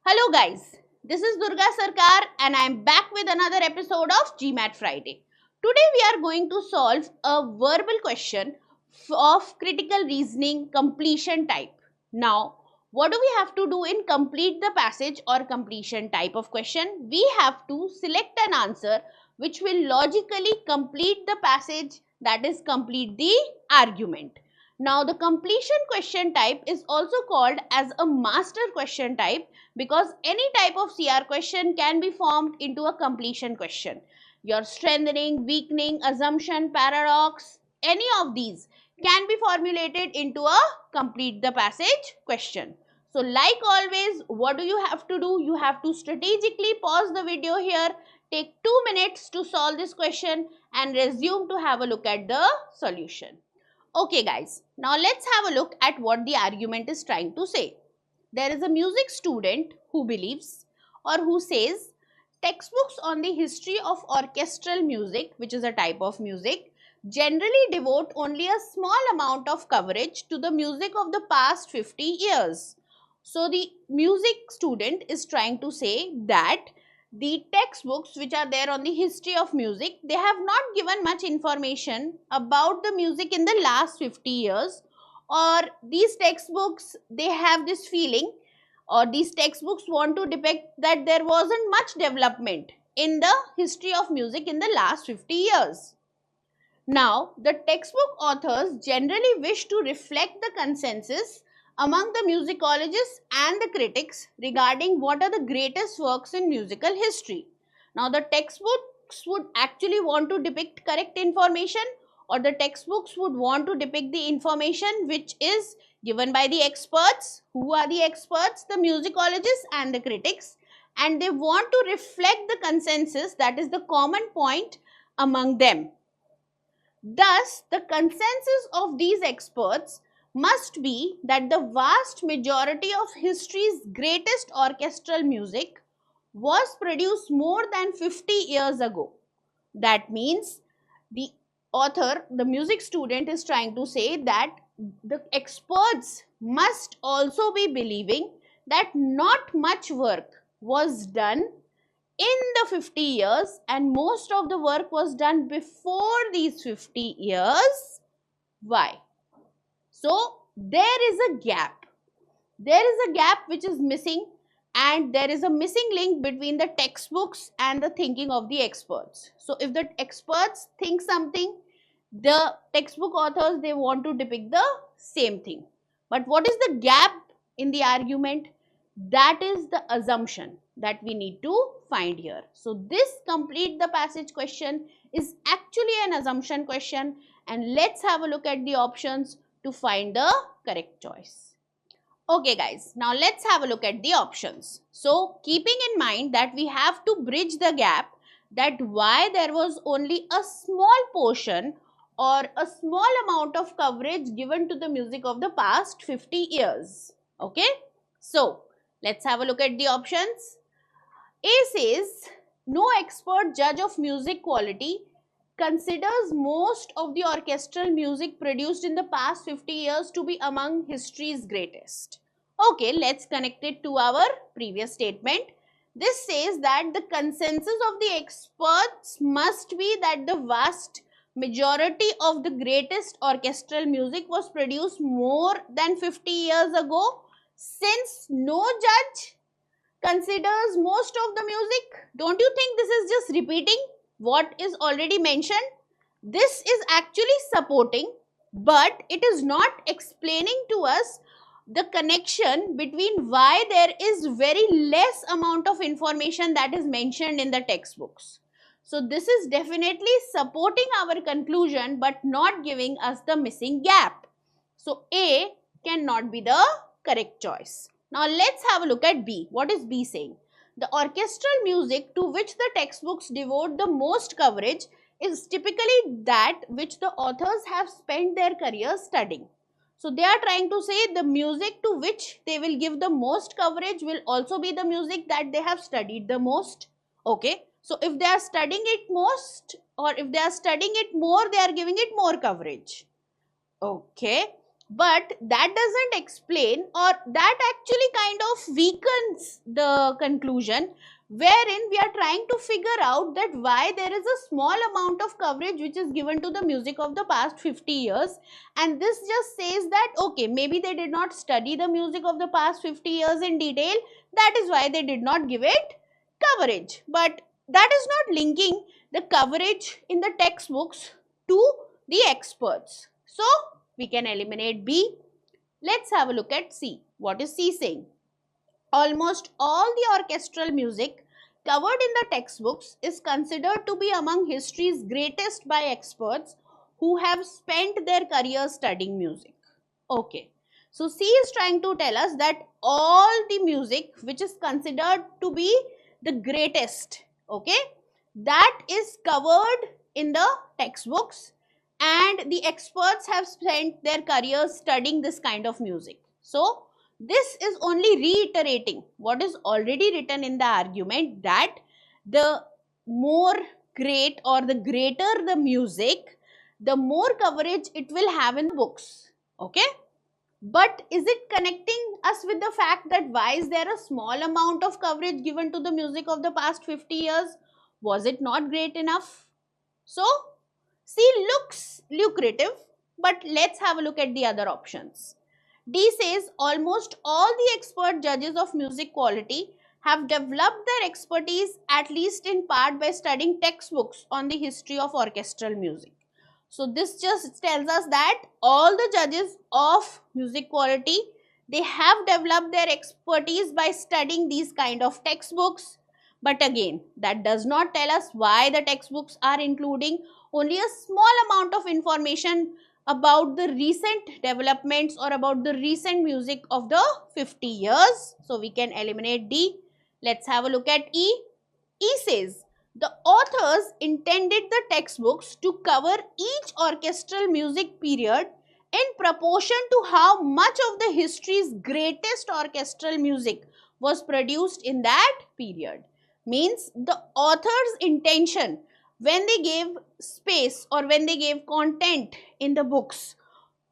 Hello guys, this is Durga Sircar and I am back with another episode of GMAT Friday. Today we are going to solve a verbal question of critical reasoning completion type. Now, what do we have to do in complete the passage or completion type of question? We have to select an answer which will logically complete the passage, that is complete the argument. Now, the completion question type is also called as a master question type because any type of CR question can be formed into a completion question. Your strengthening, weakening, assumption, paradox, any of these can be formulated into a complete the passage question. So like always, what do you have to do? You have to strategically pause the video here, take 2 minutes to solve this question and resume to have a look at the solution. Okay guys, now let's have a look at what the argument is trying to say. There is a music student who believes or who says textbooks on the history of orchestral music, which is a type of music, generally devote only a small amount of coverage to the music of the past 50 years. So the music student is trying to say that the textbooks which are there on the history of music, they have not given much information about the music in the last 50 years, or these textbooks, they have this feeling, or these textbooks want to depict that there wasn't much development in the history of music in the last 50 years. Now, the textbook authors generally wish to reflect the consensus among the musicologists and the critics regarding what are the greatest works in musical history. Now, the textbooks would actually want to depict correct information, or the textbooks would want to depict the information which is given by the experts. Who are the experts? The musicologists and the critics. And they want to reflect the consensus, that is the common point among them. Thus, the consensus of these experts must be that the vast majority of history's greatest orchestral music was produced more than 50 years ago. That means the author, the music student, is trying to say that the experts must also be believing that not much work was done in the 50 years and most of the work was done before these 50 years. Why? So, there is a gap. There is a gap which is missing, and there is a missing link between the textbooks and the thinking of the experts. So, if the experts think something, the textbook authors, they want to depict the same thing. But what is the gap in the argument? That is the assumption that we need to find here. So, this complete the passage question is actually an assumption question, and let's have a look at the options to find the correct choice. Okay guys, now let's have a look at the options. So, keeping in mind that we have to bridge the gap, that why there was only a small portion or a small amount of coverage given to the music of the past 50 years. Okay, so let's have a look at the options. A says, no expert judge of music quality considers most of the orchestral music produced in the past 50 years to be among history's greatest. Okay, let's connect it to our previous statement. This says that the consensus of the experts must be that the vast majority of the greatest orchestral music was produced more than 50 years ago. Since no judge considers most of the music, don't you think this is just repeating what is already mentioned? This is actually supporting, but it is not explaining to us the connection between why there is very less amount of information that is mentioned in the textbooks. So this is definitely supporting our conclusion but not giving us the missing gap. So A cannot be the correct choice. Now let's have a look at B. What is B saying? The orchestral music to which the textbooks devote the most coverage is typically that which the authors have spent their career studying. So they are trying to say the music to which they will give the most coverage will also be the music that they have studied the most. Okay. So if they are studying it most, or if they are studying it more, they are giving it more coverage. Okay. But that doesn't explain, or that actually kind of weakens the conclusion, wherein we are trying to figure out that why there is a small amount of coverage which is given to the music of the past 50 years, and this just says that okay, maybe they did not study the music of the past 50 years in detail, that is why they did not give it coverage. But that is not linking the coverage in the textbooks to the experts. So we can eliminate B. Let's have a look at C. What is C saying? Almost all the orchestral music covered in the textbooks is considered to be among history's greatest by experts who have spent their career studying music. Okay. So C is trying to tell us that all the music which is considered to be the greatest, okay, that is covered in the textbooks, and the experts have spent their careers studying this kind of music. So this is only reiterating what is already written in the argument, that the more great or the greater the music, the more coverage it will have in the books. Okay. But is it connecting us with the fact that why is there a small amount of coverage given to the music of the past 50 years? Was it not great enough? So, C looks lucrative, but let's have a look at the other options. D says almost all the expert judges of music quality have developed their expertise at least in part by studying textbooks on the history of orchestral music. So this just tells us that all the judges of music quality, they have developed their expertise by studying these kind of textbooks. But again, that does not tell us why the textbooks are including only a small amount of information about the recent developments or about the recent music of the 50 years. So we can eliminate D. Let's have a look at E. E says, the authors intended the textbooks to cover each orchestral music period in proportion to how much of the history's greatest orchestral music was produced in that period. Means the author's intention when they gave space or when they gave content in the books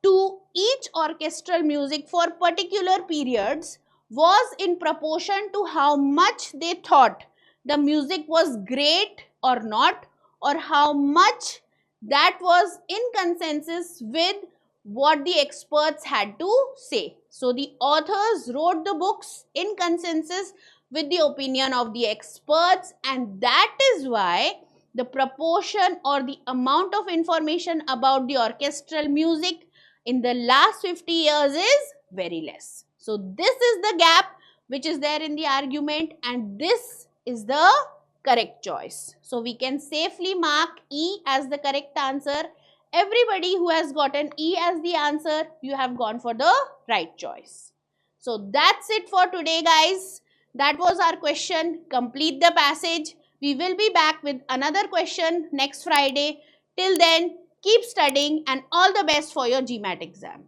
to each orchestral music for particular periods was in proportion to how much they thought the music was great or not, or how much that was in consensus with what the experts had to say. So the authors wrote the books in consensus with the opinion of the experts, and that is why the proportion or the amount of information about the orchestral music in the last 50 years is very less. So this is the gap which is there in the argument, and this is the correct choice. So we can safely mark E as the correct answer. Everybody who has gotten E as the answer, you have gone for the right choice. So that's it for today, guys. That was our question. Complete the passage. We will be back with another question next Friday. Till then, keep studying and all the best for your GMAT exam.